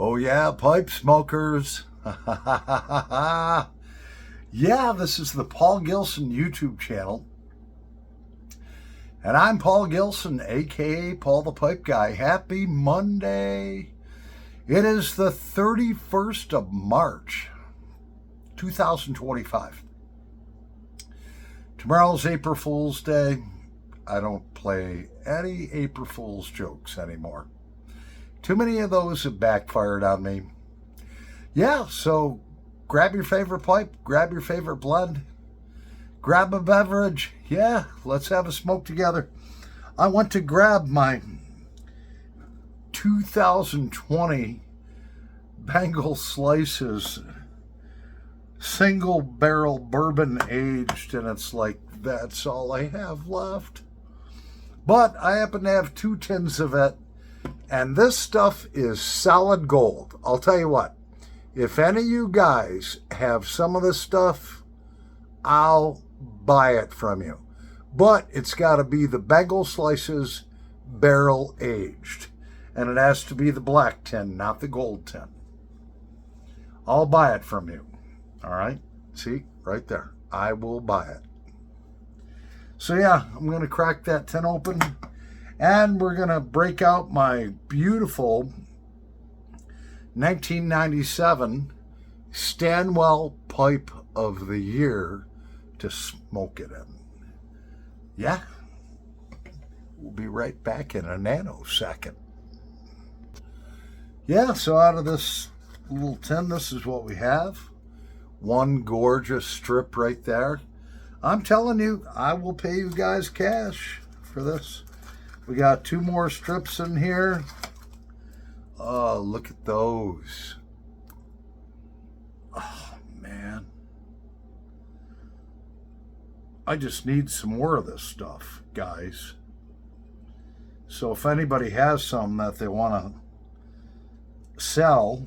Oh yeah, pipe smokers. Yeah, this is the Paul Gilson YouTube channel. And I'm Paul Gilson, aka Paul the Pipe Guy. Happy Monday. It is the 31st of March, 2025. Tomorrow's April Fool's Day. I don't play any April Fool's jokes anymore. Too many of those have backfired on me. Yeah, so grab your favorite pipe, grab your favorite blend, grab a beverage. Yeah, let's have a smoke together. I went to grab my 2020 Bengal Slices single barrel bourbon aged, and it's like, that's all I have left. But I happen to have 2 tins of it. And this stuff is solid gold. I'll tell you what, if any of you guys have some of this stuff, I'll buy it from you. But it's got to be the Bengal Slices barrel aged. And it has to be the black tin, not the gold tin. I'll buy it from you. All right? See, right there. I will buy it. So yeah, I'm going to crack that tin open. And we're going to break out my beautiful 1997 Stanwell Pipe of the Year to smoke it in. Yeah, we'll be right back in a nanosecond. Yeah, so out of this little tin, this is what we have. One gorgeous strip right there. I'm telling you, I will pay you guys cash for this. We got 2 more strips in here. Oh, look at those. Oh, man. I just need some more of this stuff, guys. So if anybody has some that they want to sell,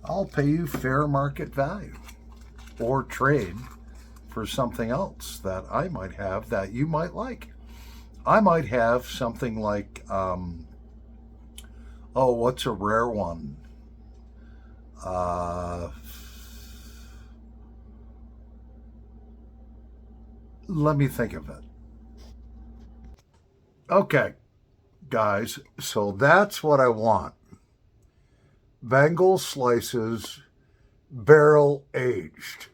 I'll pay you fair market value or trade for something else that I might have that you might like. I might have something like, what's a rare one? Let me think of it. Okay, guys, so that's what I want. Bengal Slices barrel aged.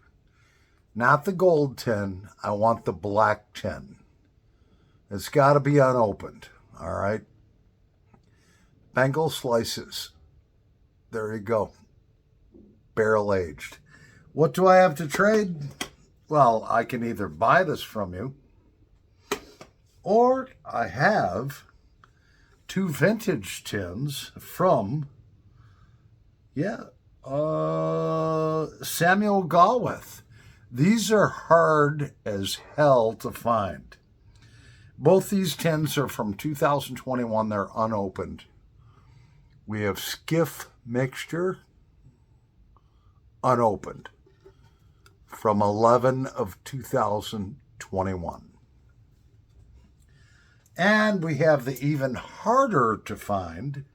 Not the gold tin, I want the black tin. It's got to be unopened, all right? Bengal Slices. There you go. Barrel aged. What do I have to trade? Well, I can either buy this from you, or I have 2 vintage tins from, Samuel Gawith. These are hard as hell to find. Both these tins are from 2021. They're unopened. We have Skiff Mixture, unopened, from 11 of 2021. And we have the even harder to find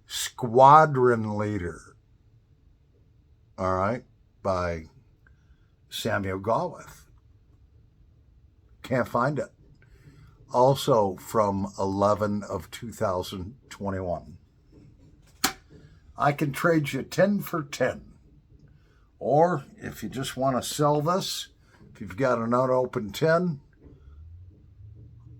Squadron Leader, all right, by Samuel Gawith. Can't find it. Also from 11 of 2021. I can trade you 10 for 10. Or if you just want to sell this, if you've got an unopened tin,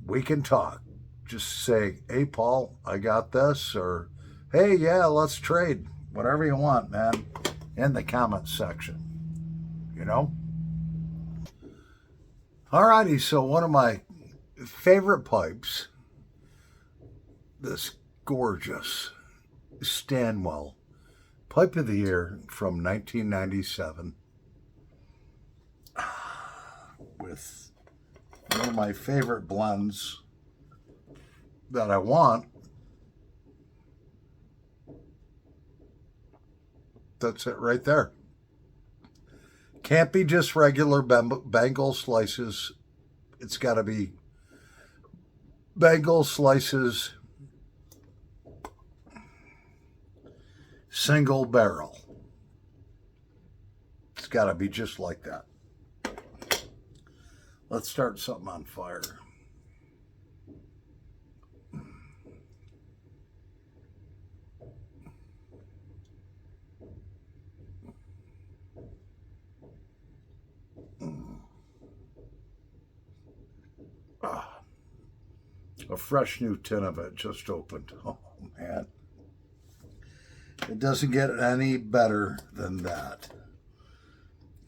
we can talk. Just say, hey, Paul, I got this. Or, hey, yeah, let's trade. Whatever you want, man, in the comments section. You know? Alrighty, so one of my favorite pipes, this gorgeous Stanwell Pipe of the Year from 1997, with one of my favorite blends that I want. That's it right there. Can't be just regular Bengal Slices. It's got to be Bengal Slices single barrel. It's got to be just like that. Let's start something on fire. A fresh new tin of it just opened. Oh, man. It doesn't get any better than that.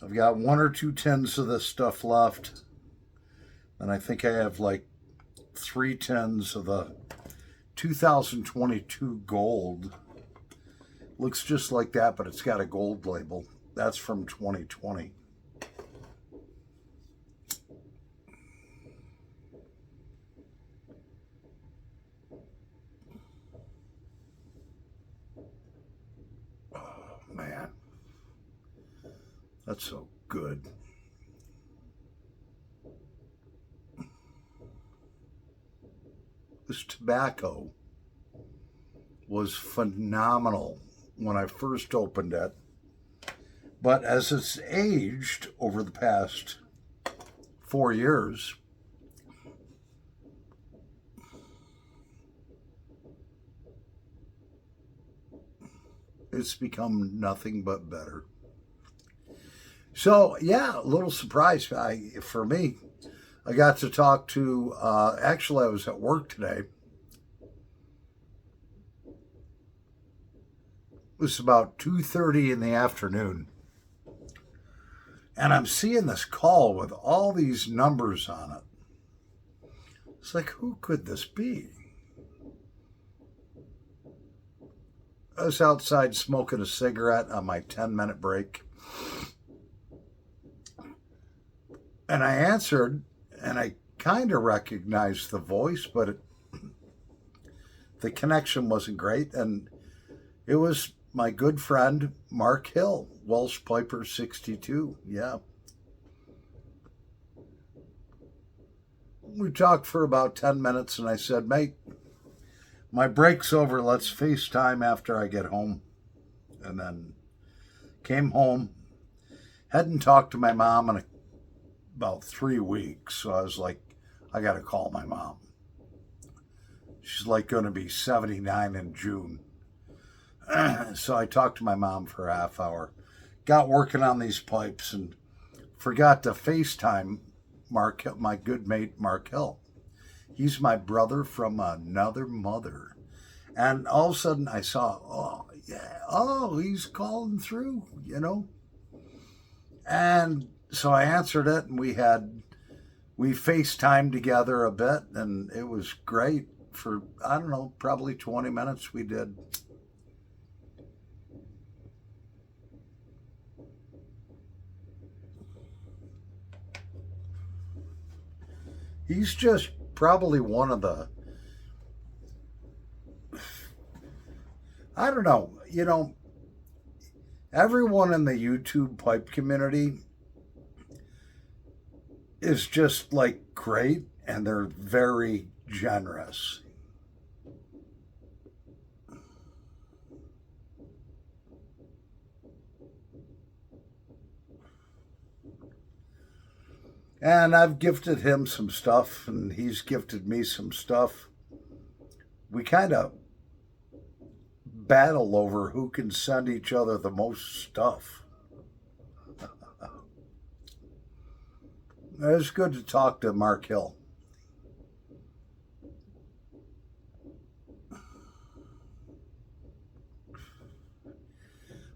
I've got 1 or 2 tins of this stuff left. And I think I have like 3 tins of the 2022 gold. Looks just like that, but it's got a gold label. That's from 2020. Man, that's so good. This tobacco was phenomenal when I first opened it, but as it's aged over the past 4 years, it's become nothing but better. So, yeah, a little surprise for me. I got to talk to, actually, I was at work today. It was about 2:30 in the afternoon. And I'm seeing this call with all these numbers on it. It's like, who could this be? I was outside smoking a cigarette on my 10-minute break. And I answered, and I kind of recognized the voice, but the connection wasn't great. And it was my good friend, Mark Hill, Welsh Piper 62. Yeah. We talked for about 10 minutes, and I said, mate, my break's over. Let's FaceTime after I get home. And then came home. Hadn't talked to my mom in about 3 weeks. So I was like, I got to call my mom. She's like going to be 79 in June. So I talked to my mom for a half hour. Got working on these pipes and forgot to FaceTime Mark, my good mate, Mark Hill. He's my brother from another mother. And all of a sudden I saw, oh, yeah, oh, he's calling through, you know. And so I answered it, and we FaceTimed together a bit, and it was great for, I don't know, probably 20 minutes we did. He's just probably one of the, I don't know, you know, everyone in the YouTube pipe community is just like great, and they're very generous. And I've gifted him some stuff, and he's gifted me some stuff. We kind of battle over who can send each other the most stuff. It's good to talk to Mark Hill.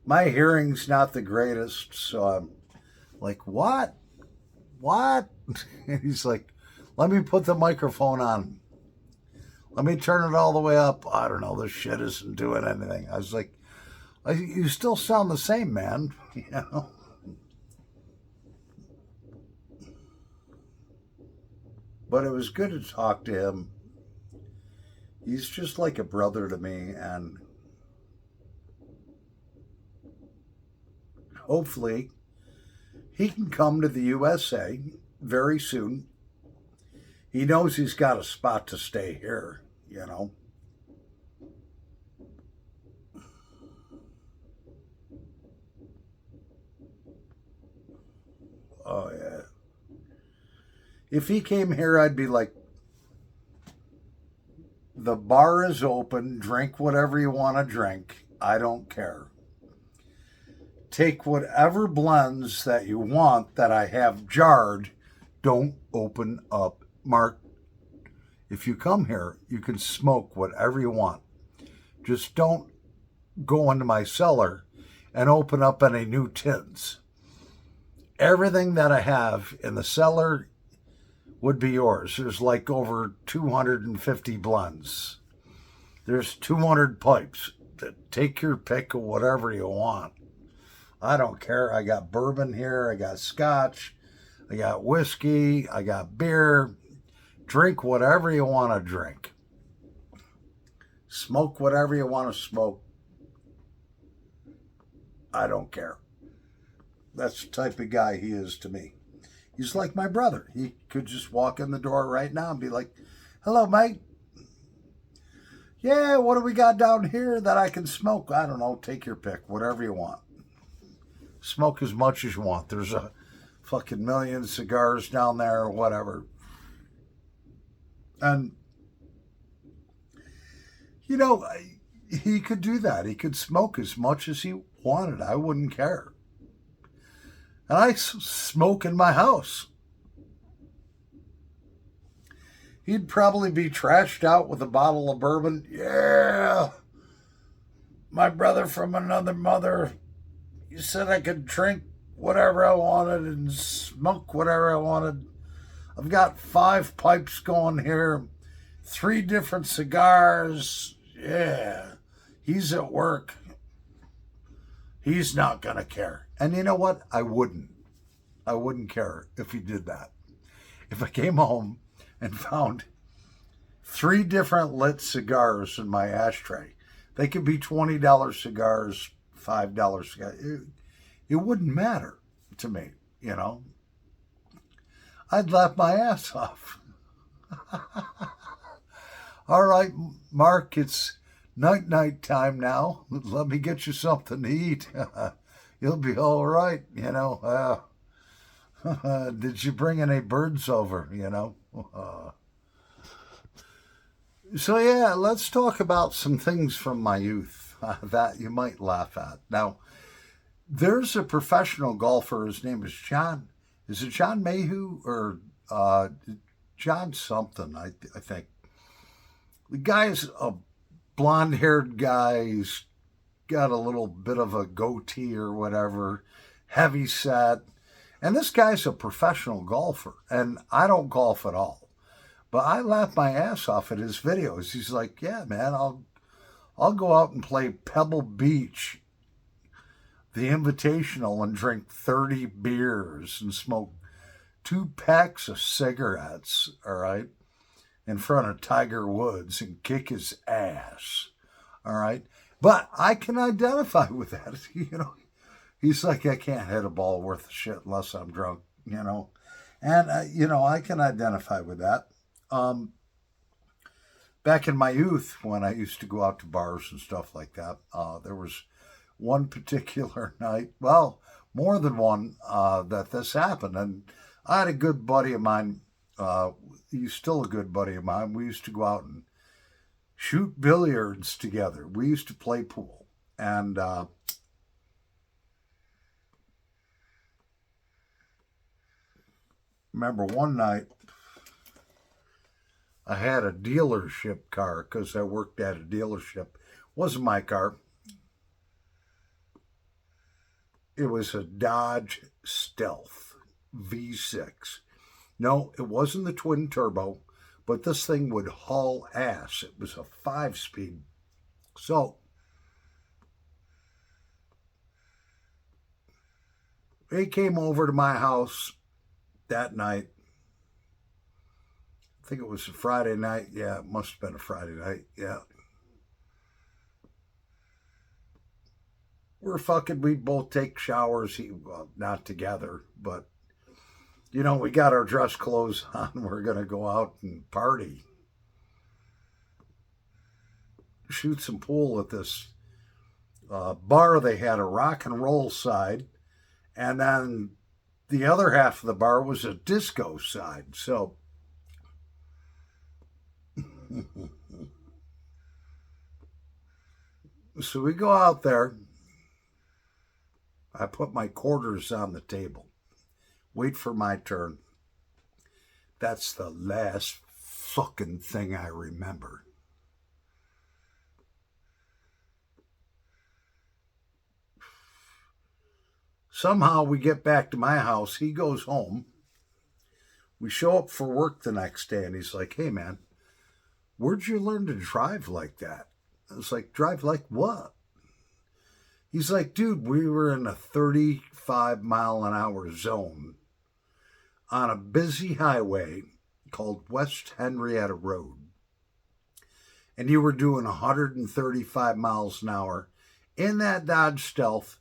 My hearing's not the greatest, so I'm like, what? What? And he's like, let me put the microphone on. Let me turn it all the way up. I don't know, this shit isn't doing anything. I was like, you still sound the same, man. You know? But it was good to talk to him. He's just like a brother to me, and hopefully he can come to the USA very soon. He knows he's got a spot to stay here, you know. If he came here, I'd be like, the bar is open. Drink whatever you want to drink. I don't care. Take whatever blends that you want that I have jarred. Don't open up. Mark, if you come here, you can smoke whatever you want. Just don't go into my cellar and open up any new tins. Everything that I have in the cellar would be yours. There's like over 250 blends. There's 200 pipes. Take your pick of whatever you want. I don't care. I got bourbon here. I got scotch. I got whiskey. I got beer. Drink whatever you want to drink. Smoke whatever you want to smoke. I don't care. That's the type of guy he is to me. He's like my brother. He could just walk in the door right now and be like, hello, mate. Yeah, what do we got down here that I can smoke? I don't know. Take your pick. Whatever you want. Smoke as much as you want. There's a fucking million cigars down there or whatever. And, you know, he could do that. He could smoke as much as he wanted. I wouldn't care. And I smoke in my house. He'd probably be trashed out with a bottle of bourbon. Yeah, my brother from another mother. He said I could drink whatever I wanted and smoke whatever I wanted. I've got 5 pipes going here, 3 different cigars. Yeah, he's at work. He's not going to care. And you know what? I wouldn't care if he did that. If I came home and found 3 different lit cigars in my ashtray, they could be $20 cigars, $5 cigars. It wouldn't matter to me, you know. I'd laugh my ass off. All right, Mark, it's night time now. Let me get you something to eat. You'll be all right, you know. Did you bring any birds over, you know? So, yeah, let's talk about some things from my youth that you might laugh at. Now, there's a professional golfer. His name is John. Is it John Mayhew or John something, I think. The guy's a blonde-haired guy. He's got a little bit of a goatee or whatever, heavy set. And this guy's a professional golfer, and I don't golf at all. But I laugh my ass off at his videos. He's like, yeah, man, I'll go out and play Pebble Beach, the Invitational, and drink 30 beers and smoke 2 packs of cigarettes, all right, in front of Tiger Woods and kick his ass, all right? But I can identify with that, you know. He's like, I can't hit a ball worth of shit unless I'm drunk, you know. And, you know, I can identify with that. Back in my youth, when I used to go out to bars and stuff like that, there was one particular night, well, more than one, that this happened. And I had a good buddy of mine, he's still a good buddy of mine. We used to go out and shoot billiards together. We used to play pool. And remember one night, I had a dealership car because I worked at a dealership. Wasn't my car. It was a Dodge Stealth V6. No, it wasn't the twin turbo, but this thing would haul ass. It was a 5-speed. So they came over to my house that night. I think it was a Friday night. Yeah, it must have been a Friday night. Yeah. We both take showers. Well, not together, but, you know, we got our dress clothes on. We're going to go out and party. Shoot some pool at this bar. They had a rock and roll side. And then the other half of the bar was a disco side. So so we go out there. I put my quarters on the table. Wait for my turn. That's the last fucking thing I remember. Somehow we get back to my house. He goes home. We show up for work the next day, and he's like, hey, man, where'd you learn to drive like that? I was like, drive like what? He's like, dude, we were in a 35-mile-an-hour zone on a busy highway called West Henrietta Road. And you were doing 135 miles an hour in that Dodge Stealth,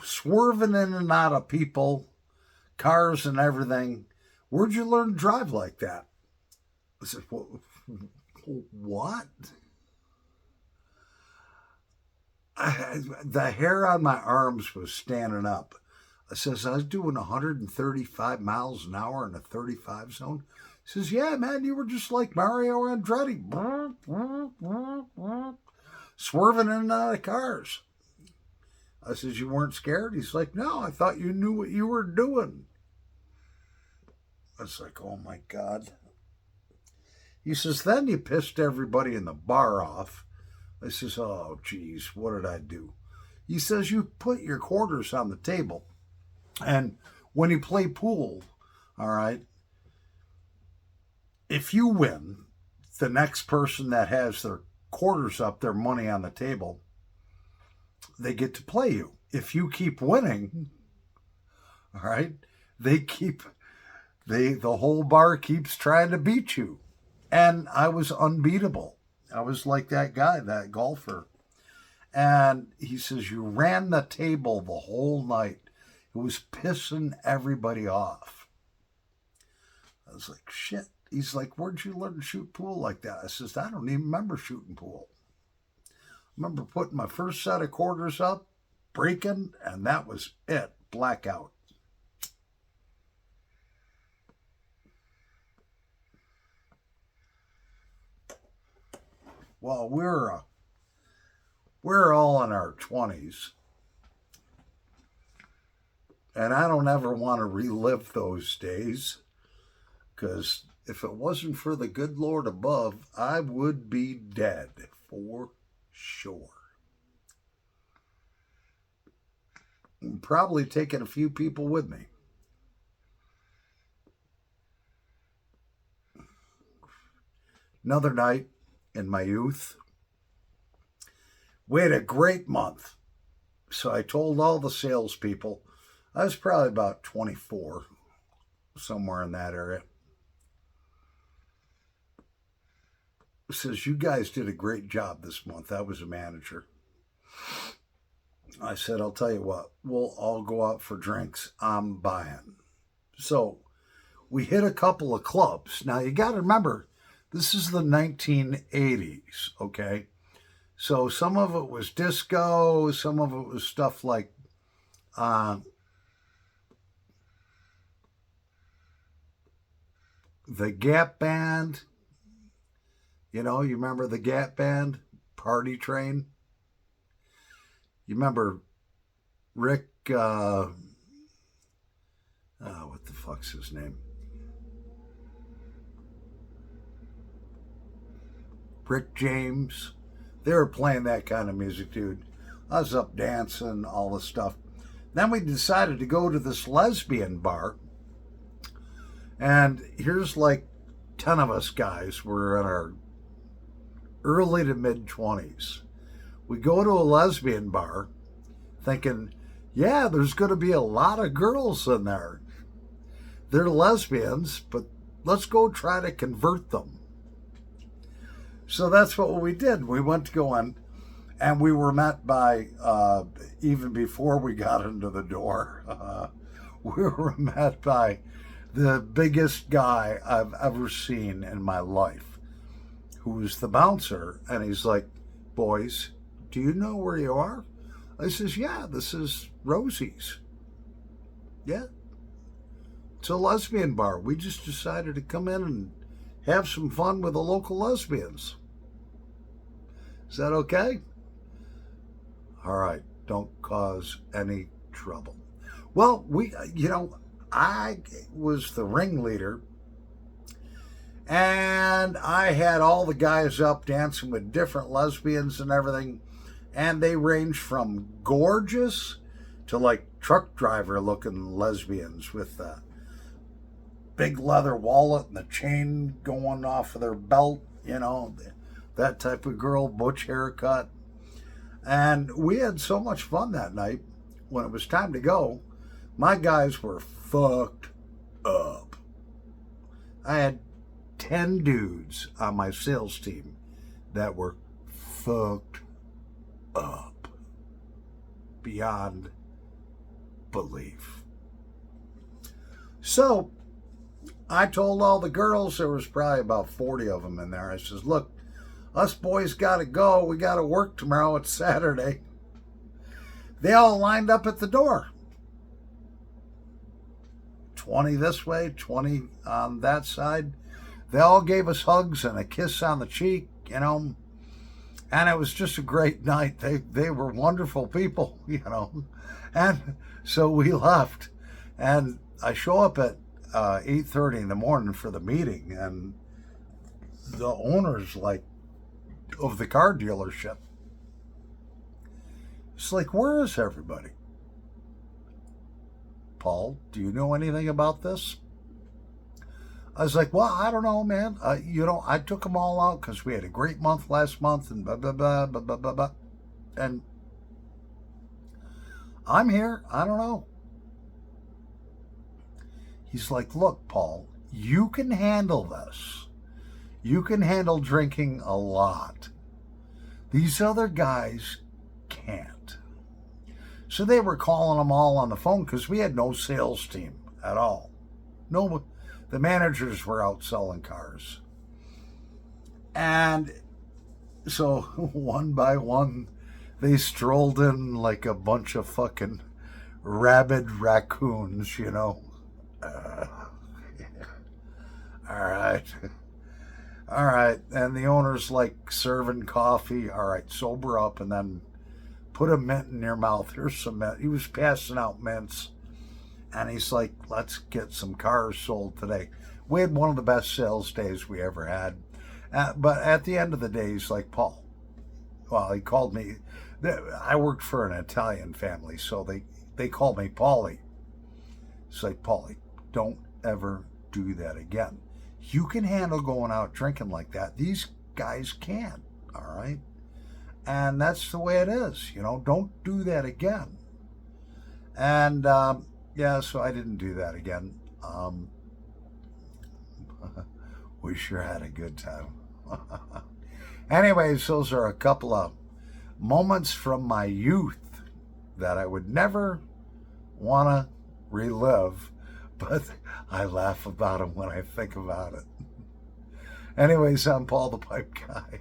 swerving in and out of people, cars and everything. Where'd you learn to drive like that? I said, what? The hair on my arms was standing up. I says, I was doing 135 miles an hour in a 35 zone. He says, yeah, man, you were just like Mario Andretti. Swerving in and out of cars. I says, you weren't scared? He's like, no, I thought you knew what you were doing. I was like, oh my God. He says, then you pissed everybody in the bar off. I says, oh, geez, what did I do? He says, you put your quarters on the table. And when you play pool, all right, if you win, the next person that has their quarters up, their money on the table, they get to play you. If you keep winning, all right, the whole bar keeps trying to beat you. And I was unbeatable. I was like that guy, that golfer. And he says, you ran the table the whole night. It was pissing everybody off. I was like, shit. He's like, where'd you learn to shoot pool like that? I says, I don't even remember shooting pool. I remember putting my first set of quarters up, breaking, and that was it. Blackout. Well, we're all in our 20s. And I don't ever want to relive those days, because if it wasn't for the good Lord above, I would be dead for sure. I'm probably taking a few people with me. Another night in my youth, we had a great month. So I told all the salespeople, I was probably about 24, somewhere in that area. Says, you guys did a great job this month. I was a manager. I said, I'll tell you what, we'll all go out for drinks. I'm buying. So we hit a couple of clubs. Now you got to remember, this is the 1980s, okay? So some of it was disco, some of it was stuff like the Gap Band. You know, you remember the Gap Band? Party Train? You remember Rick, what the fuck's his name? Rick James. They were playing that kind of music, dude. I was up dancing, all this stuff. Then we decided to go to this lesbian bar. And here's like 10 of us guys. We're in our early to mid-20s. We go to a lesbian bar thinking, yeah, there's going to be a lot of girls in there. They're lesbians, but let's go try to convert them. So that's what we did. We went to go in, and we were met by, even before we got into the door, we were met by the biggest guy I've ever seen in my life, who was the bouncer. And he's like, boys, do you know where you are? I says, yeah, this is Rosie's. Yeah. It's a lesbian bar. We just decided to come in and have some fun with the local lesbians. Is that okay? All right. Don't cause any trouble. Well, I was the ringleader, and I had all the guys up dancing with different lesbians and everything, and they ranged from gorgeous to like truck driver looking lesbians with the big leather wallet and the chain going off of their belt, that type of girl, butch haircut. And we had so much fun that night. When it was time to go, my guys were fucked up. I had 10 dudes on my sales team that were fucked up beyond belief. So I told all the girls, there was probably about 40 of them in there, I says, look, us boys got to go. We got to work tomorrow. It's Saturday. They all lined up at the door. 20 this way, 20 on that side. They all gave us hugs and a kiss on the cheek, and it was just a great night. They were wonderful people, and so we left, and I show up at 8:30 in the morning for the meeting, and the owner's like, of the car dealership, it's like, where is everybody? Paul, do you know anything about this? I was like, well, I don't know, man. I took them all out because we had a great month last month and blah, blah, blah, blah, blah, blah, blah. And I'm here. I don't know. He's like, look, Paul, you can handle this. You can handle drinking a lot. These other guys can't. So they were calling them all on the phone because we had no sales team at all. No, the managers were out selling cars. And so one by one, they strolled in like a bunch of fucking rabid raccoons, All right. And the owner's like serving coffee. All right, sober up and then put a mint in your mouth. Here's some mint. He was passing out mints. And he's like, let's get some cars sold today. We had one of the best sales days we ever had. But at the end of the day, he's like, Paul. Well, he called me. I worked for an Italian family, so they called me Paulie. It's like, Paulie, don't ever do that again. You can handle going out drinking like that. These guys can't, all right? And that's the way it is, Don't do that again. And, so I didn't do that again. We sure had a good time. Anyways, those are a couple of moments from my youth that I would never want to relive, but I laugh about them when I think about it. Anyways, I'm Paul the Pipe Guy.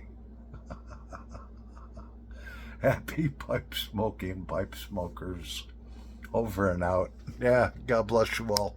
Happy pipe smoking, pipe smokers. Over and out. Yeah, God bless you all.